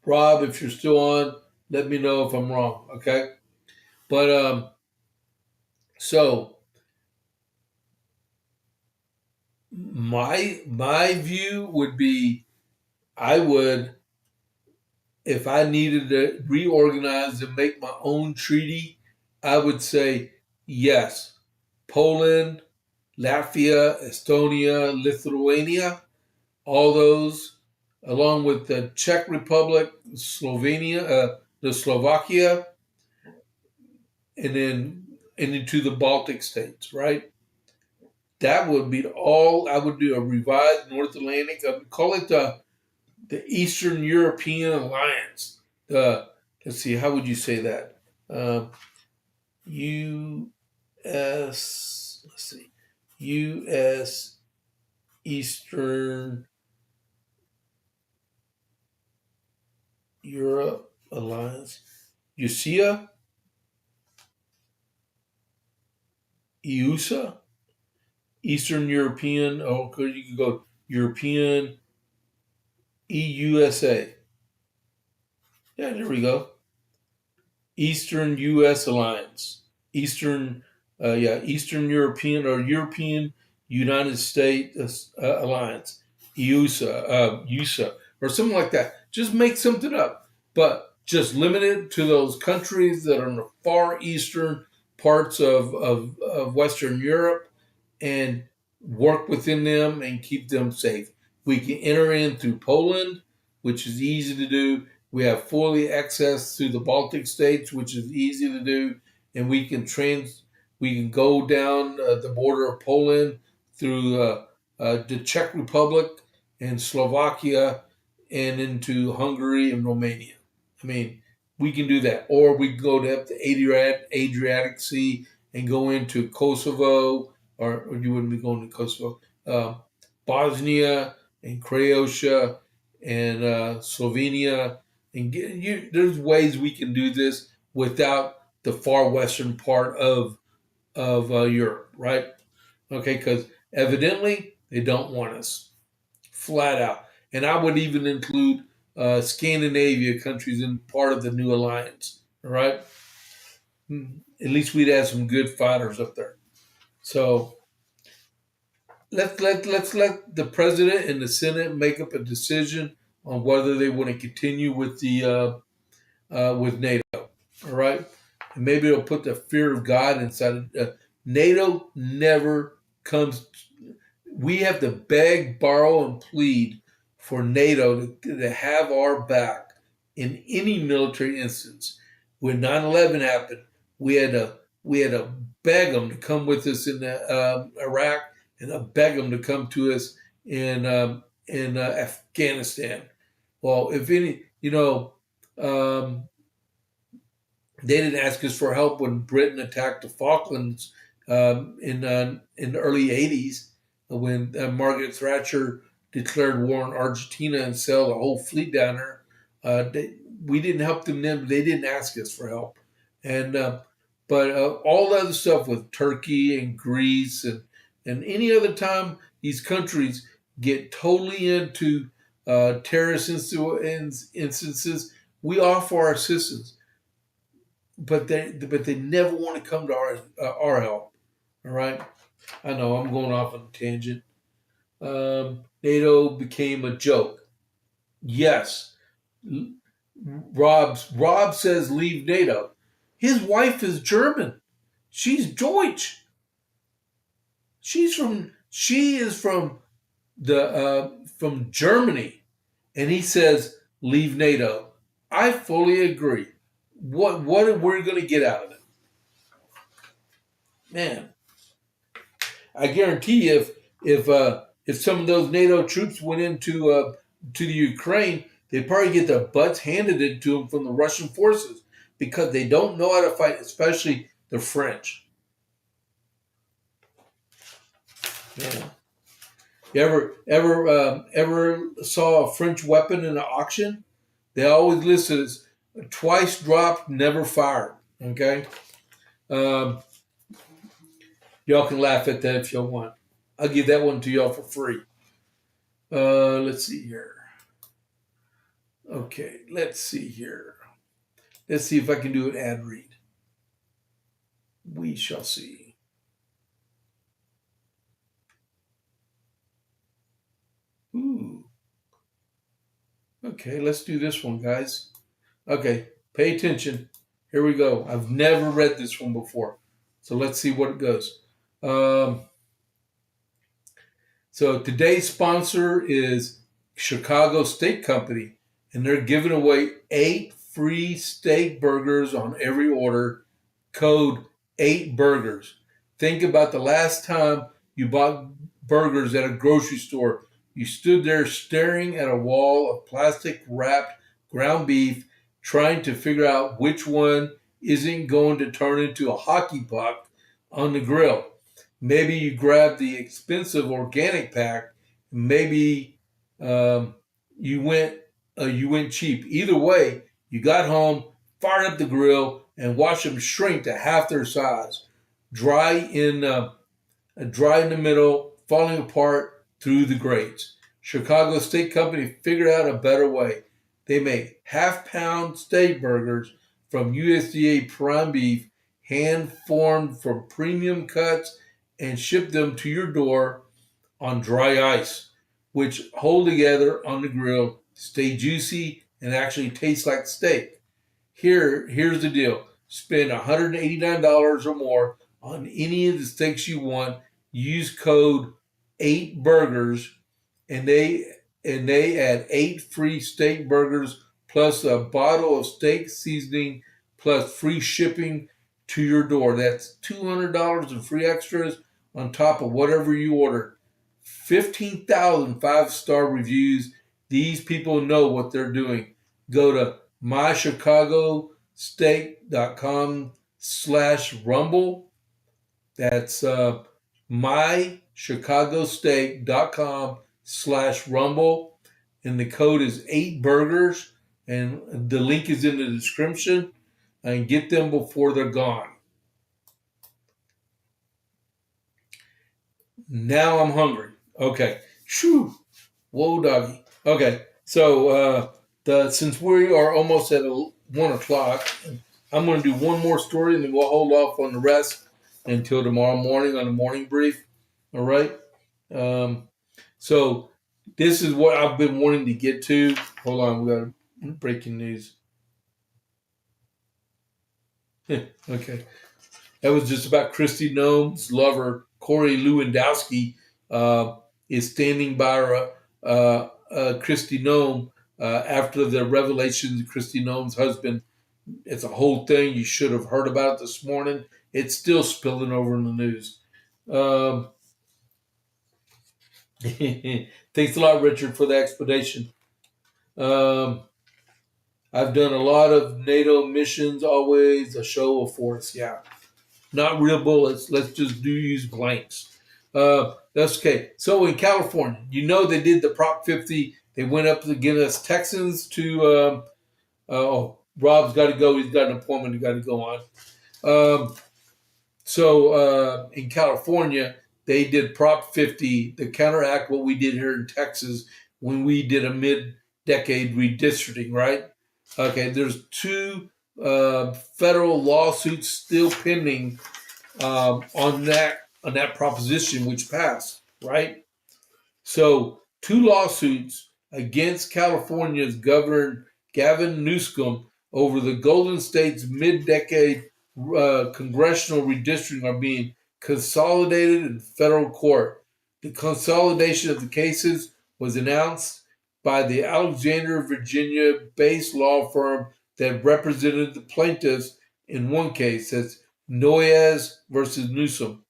Rob, if you're still on, let me know if I'm wrong, okay? But so my view would be I would, if I needed to reorganize and make my own treaty, I would say yes. Poland, Latvia, Estonia, Lithuania, all those, along with the Czech Republic, Slovenia, the Slovakia, and then into the Baltic states, right? That would be all. I would do a revised North Atlantic. I would call it the Eastern European Alliance. Let's see, how would you say that? U.S. Let's see, U.S. Eastern Europe Alliance, USEA, EUSA, Eastern European. Oh, you can go European, EUSA. Yeah, there we go. Eastern U.S. Alliance, Eastern European or European United States Alliance, USA, or something like that. Just make something up, but just limit it to those countries that are in the far eastern parts of Western Europe and work within them and keep them safe. We can enter in through Poland, which is easy to do. We have fully access to the Baltic states, which is easy to do, and we can go down the border of Poland through the Czech Republic and Slovakia and into Hungary and Romania. I mean, we can do that, or we can go up the Adriatic Sea and go into Kosovo, or you wouldn't be going to Kosovo, Bosnia and Croatia and Slovenia. And there's ways we can do this without the far western part of Europe, right? Okay, because evidently they don't want us, flat out. And I would even include Scandinavia countries in part of the new alliance. All right, at least we'd have some good fighters up there. So let's let the president and the Senate make up a decision on whether they want to continue with the with NATO. All right, and maybe it'll put the fear of God inside. NATO never comes. We have to beg, borrow, and plead for NATO to have our back in any military instance. When 9/11 happened, we had to beg them to come with us in Iraq, and beg them to come to us in Afghanistan. Well, if any, they didn't ask us for help when Britain attacked the Falklands in the early '80s, when Margaret Thatcher declared war on Argentina and sailed a whole fleet down there. We didn't help them then, but they didn't ask us for help. And but all the other stuff with Turkey and Greece and any other time these countries get totally into terrorist instances, we offer our assistance, but they never want to come to our help. All right, I know I'm going off on a tangent. NATO became a joke. Yes, Rob says leave NATO. His wife is German. She's Deutsch. She is from from Germany, and he says leave NATO. I fully agree. What are we going to get out of it, man? I guarantee if some of those NATO troops went into to the Ukraine, they'd probably get their butts handed to them from the Russian forces because they don't know how to fight, especially the French. Yeah. You ever saw a French weapon in an auction? They always listed as twice dropped, never fired. Okay. Y'all can laugh at that if y'all want. I'll give that one to y'all for free. Let's see here. Okay, let's see here. Let's see if I can do an ad read. We shall see. Ooh. Okay, let's do this one, guys. Okay, pay attention. Here we go. I've never read this one before. So let's see what it goes. So today's sponsor is Chicago Steak Company, and they're giving away 8 free steak burgers on every order. Code 8burgers. Think about the last time you bought burgers at a grocery store. You stood there staring at a wall of plastic wrapped ground beef, trying to figure out which one isn't going to turn into a hockey puck on the grill. Maybe you grab the expensive organic pack. Maybe um, you went cheap. Either way, you got home, fired up the grill, and watched them shrink to half their size, dry in dry in the middle, falling apart through the grates. Chicago Steak Company figured out a better way. They make half-pound steak burgers from USDA prime beef, hand-formed from premium cuts, and ship them to your door on dry ice, which hold together on the grill, stay juicy, and actually taste like steak. Here's the deal. Spend $189 or more on any of the steaks you want. Use code 8burgers and they add 8 free steak burgers plus a bottle of steak seasoning plus free shipping to your door. That's $200 in free extras on top of whatever you order. 15,000 5-star reviews. These people know what they're doing. Go to mychicagosteak.com/rumble. That's mychicagosteak.com/rumble. And the code is 8burgers. And the link is in the description. And get them before they're gone. Now I'm hungry. Okay. Shoo. Whoa, doggy. Okay. So since we are almost at 1 o'clock, I'm going to do one more story and then we'll hold off on the rest until tomorrow morning on the morning brief. All right. So this is what I've been wanting to get to. Hold on. We got breaking news. Okay. That was just about Kristi Noem's lover, Corey Lewandowski, is standing by Kristi Noem after the revelations of Kristi Noem's husband. It's a whole thing. You should have heard about it this morning. It's still spilling over in the news. Thanks a lot, Richard, for the explanation. I've done a lot of NATO missions, always a show of force. Yeah. Not real bullets. Let's just use blanks. That's okay. So in California, they did the Prop 50. They went up against Texans to, Rob's got to go. He's got an appointment. He's got to go on. So in California, they did Prop 50 to counteract what we did here in Texas when we did a mid-decade redistricting, right? Okay, there's 2 federal lawsuits still pending on that proposition, which passed, right? So 2 lawsuits against California's Governor Gavin Newsom over the Golden State's mid-decade congressional redistricting are being consolidated in federal court. The consolidation of the cases was announced by the Alexandria, Virginia-based law firm that represented the plaintiffs in one case. That's Noyes versus Newsom.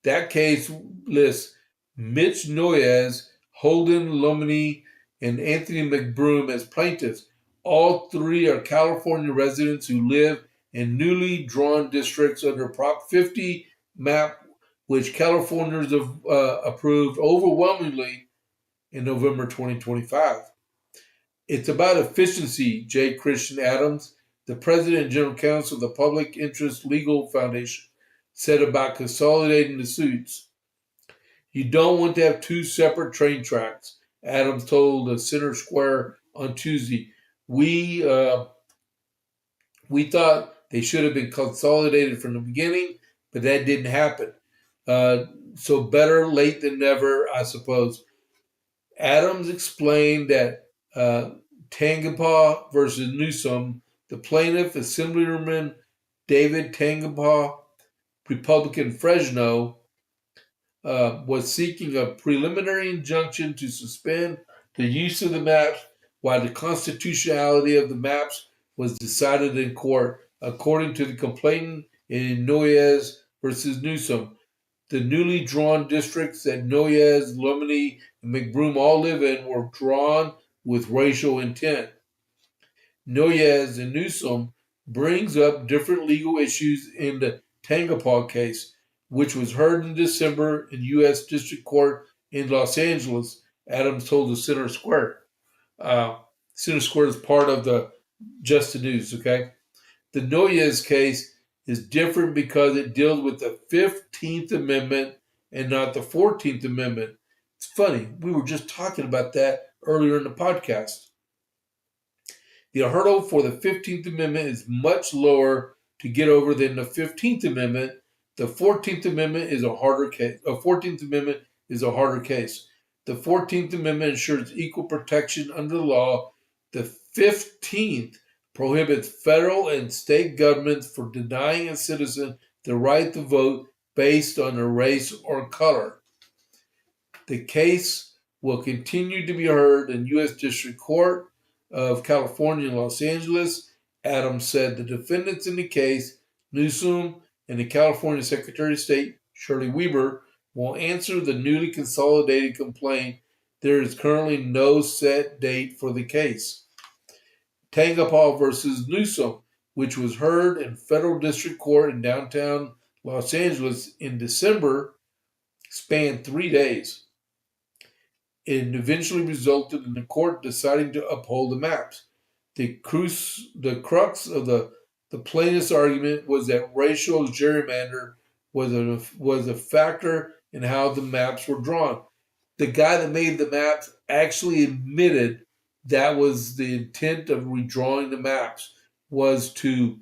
That case lists Mitch Noyes, Holden Lumley, and Anthony McBroom as plaintiffs. All 3 are California residents who live in newly drawn districts under Prop 50 map, which Californians have approved overwhelmingly in November 2025. It's about efficiency, J. Christian Adams, the president and general counsel of the Public Interest Legal Foundation, said about consolidating the suits. You don't want to have 2 separate train tracks, Adams told the Center Square on Tuesday. We thought they should have been consolidated from the beginning, but that didn't happen. So better late than never, I suppose. Adams explained that Tangepaw versus Newsom, the plaintiff, Assemblyman David Tangepaw, Republican Fresno, was seeking a preliminary injunction to suspend the use of the maps while the constitutionality of the maps was decided in court, according to the complainant in Noyes versus Newsom. The newly drawn districts that Noyes, Lumley, and McBroom all live in were drawn with racial intent. Noyes and Newsom brings up different legal issues in the Tangapaw case, which was heard in December in U.S. District Court in Los Angeles. Adams told the Center Square. Center Square is part of the Just the News, okay? The Noyes case is different because it deals with the 15th Amendment and not the 14th Amendment. It's funny, we were just talking about that earlier in the podcast. The hurdle for the 15th Amendment is much lower to get over than the 15th Amendment. The 14th Amendment is a harder case. The 14th Amendment is a harder case. The 14th Amendment ensures equal protection under the law. The 15th prohibits federal and state governments from denying a citizen the right to vote based on their race or color. The case will continue to be heard in U.S. District Court of California in Los Angeles. Adams said the defendants in the case, Newsom and the California Secretary of State, Shirley Weber, will answer the newly consolidated complaint. There is currently no set date for the case. Tangapaw versus Newsom, which was heard in federal district court in downtown Los Angeles in December, spanned 3 days. It eventually resulted in the court deciding to uphold the maps. The crux of the plaintiff's argument was that racial gerrymander was a factor in how the maps were drawn. The guy that made the maps actually admitted that was the intent of redrawing the maps, was to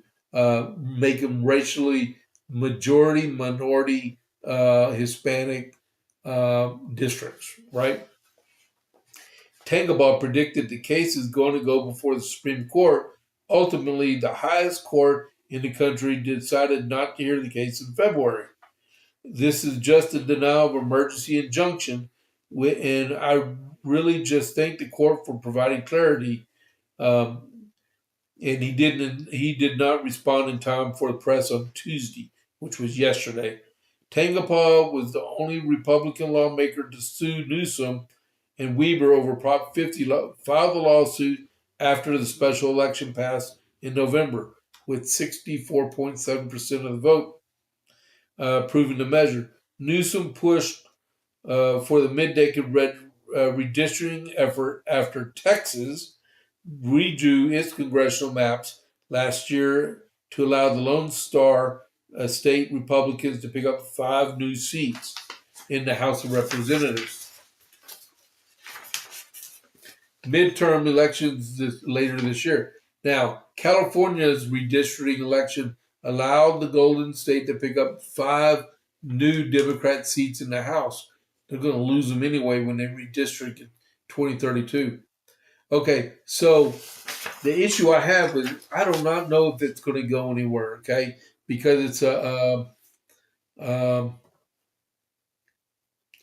make them racially majority, minority, Hispanic districts, right? Tangapaw predicted the case is going to go before the Supreme Court. Ultimately, the highest court in the country decided not to hear the case in February. This is just a denial of emergency injunction, and I really just thank the court for providing clarity. And he did not respond in time for the press on Tuesday, which was yesterday. Tangapaw was the only Republican lawmaker to sue Newsom and Weber over Prop 50, filed the lawsuit after the special election passed in November, with 64.7% of the vote approving the measure. Newsom pushed for the mid-decade redistricting effort after Texas redrew its congressional maps last year to allow the Lone Star state Republicans to pick up 5 new seats in the House of Representatives. Midterm elections later this year. Now, California's redistricting election allowed the Golden State to pick up 5 new Democrat seats in the House. They're going to lose them anyway when they redistrict in 2032. Okay, so the issue I have is I do not know if it's going to go anywhere, okay? Because it's a what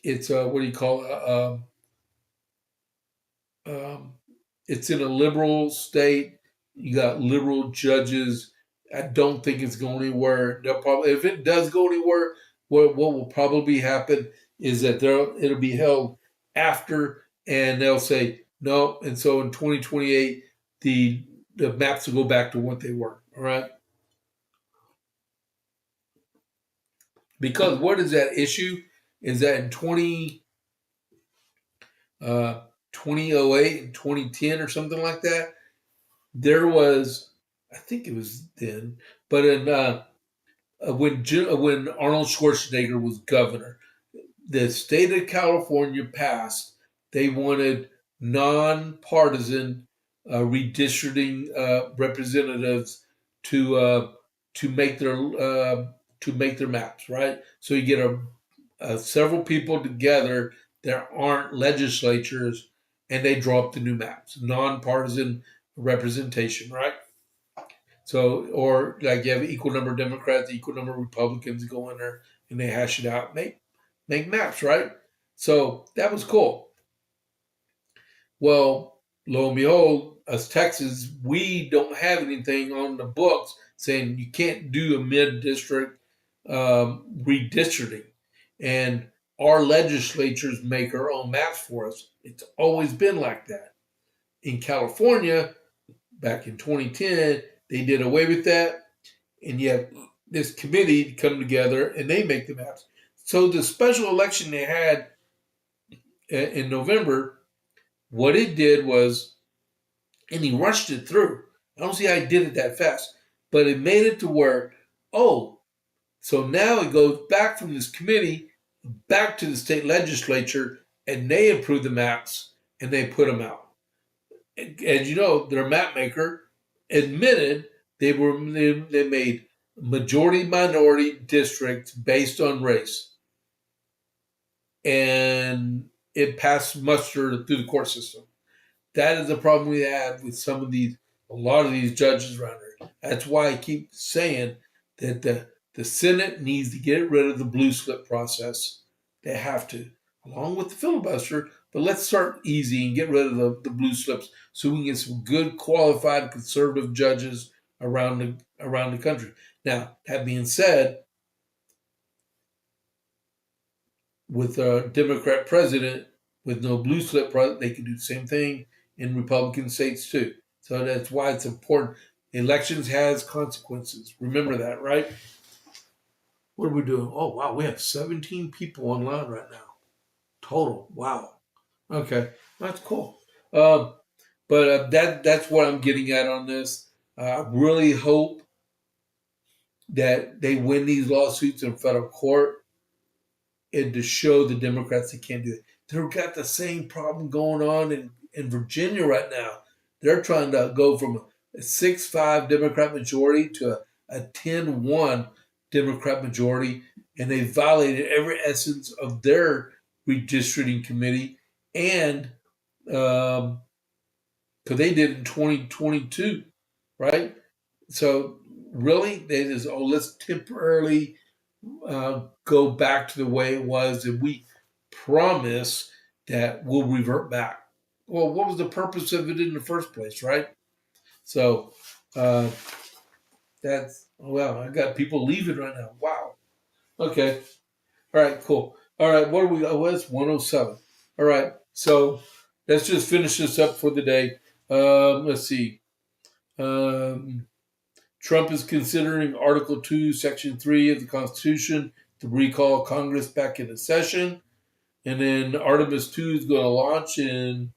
do you call it? It's in a liberal state. You got liberal judges. I don't think it's going anywhere. They'll probably, if it does go anywhere, what will probably happen is that it'll be held after, and they'll say no. And so in 2028, the maps will go back to what they were. All right. Because what is that issue? Is that in 2008 and 2010 or something like that, there was, I think it was then, but in when Arnold Schwarzenegger was governor, the state of California passed. They wanted nonpartisan redistricting representatives to make their maps, right? So you get several people together. There aren't legislatures, and they draw up the new maps. Nonpartisan representation, right? So, or like you have equal number of Democrats, equal number of Republicans go in there, and they hash it out, make maps, right? So that was cool. Well, lo and behold, as Texas, we don't have anything on the books saying you can't do a mid-district redistricting. And our legislatures make our own maps for us. It's always been like that. In California, back in 2010, They did away with that, and you have this committee come together and they make the maps. So the special election they had in November, what it did was, and he rushed it through. I don't see how he did it that fast, but it made it to where, so now it goes back from this committee back to the state legislature, and they approve the maps and they put them out. As you know, their map maker admitted they made majority minority districts based on race, and it passed muster through the court system. That is the problem we have with a lot of these judges around here. That's why I keep saying that the Senate needs to get rid of the blue slip process. They have to, along with the filibuster, but let's start easy and get rid of the blue slips so we can get some good, qualified, conservative judges around the country. Now, that being said, with a Democrat president, with no blue slip president, they can do the same thing in Republican states too. So that's why it's important. Elections has consequences. Remember that, right? What are we doing? Oh, wow, we have 17 people online right now. Total. Wow. Okay, that's cool. But that's what I'm getting at on this. I really hope that they win these lawsuits in federal court and to show the Democrats they can't do it. They've got the same problem going on in Virginia right now. They're trying to go from a 6-5 Democrat majority to a 10-1 Democrat majority, and they violated every essence of their redistricting committee, and because they did it in 2022, right? So really, they just, let's temporarily go back to the way it was, and we promise that we'll revert back. Well, what was the purpose of it in the first place, right? So I got people leaving right now. Wow. Okay. All right, cool. All right, what are we? Oh, it's 107. All right, so let's just finish this up for the day. Let's see. Trump is considering Article 2, Section 3 of the Constitution to recall Congress back into session. And then Artemis 2 is going to launch in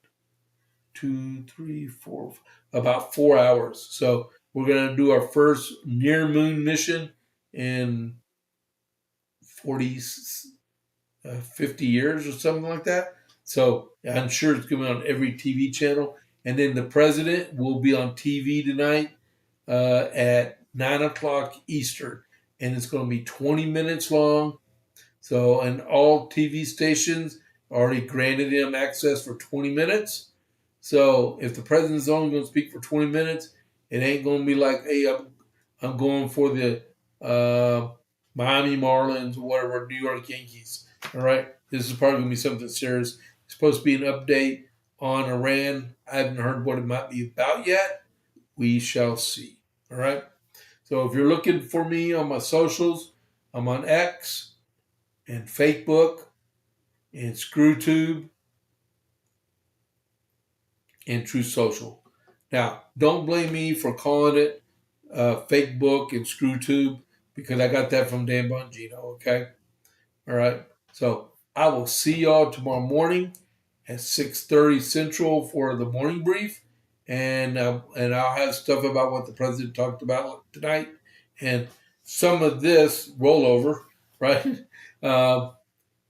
about 4 hours. So we're going to do our first near moon mission in 50 years or something like that. So I'm sure it's going to be on every TV channel. And then the president will be on TV tonight at 9 o'clock Eastern. And it's going to be 20 minutes long. So, and all TV stations already granted him access for 20 minutes. So if the president's only going to speak for 20 minutes, it ain't going to be like, hey, I'm going for the Miami Marlins or whatever, New York Yankees. All right. This is probably going to be something serious. It's supposed to be an update on Iran. I haven't heard what it might be about yet. We shall see. All right. So if you're looking for me on my socials, I'm on X and Facebook and ScrewTube and True Social. Now, don't blame me for calling it Facebook and ScrewTube because I got that from Dan Bongino, okay? All right. So I will see y'all tomorrow morning at 6:30 Central for the morning brief. And I'll have stuff about what the president talked about tonight and some of this rollover, right? We got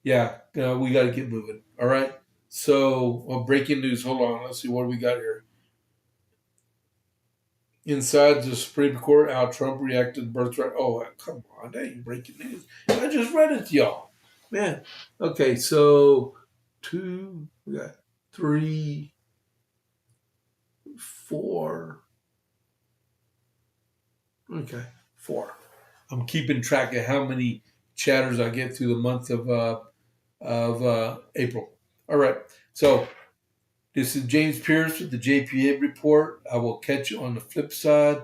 to get moving. All right. So breaking news. Hold on. Let's see what we got here. Inside the Supreme Court, how Trump reacted to birthright. Oh, come on. That ain't breaking news. I just read it to y'all. Man. Okay. So 2, we got 3, 4. Okay, 4. I'm keeping track of how many chatters I get through the month of April. All right. So this is James Pierce with the JP8 report. I will catch you on the flip side.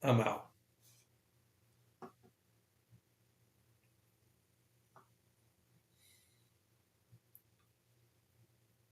I'm out.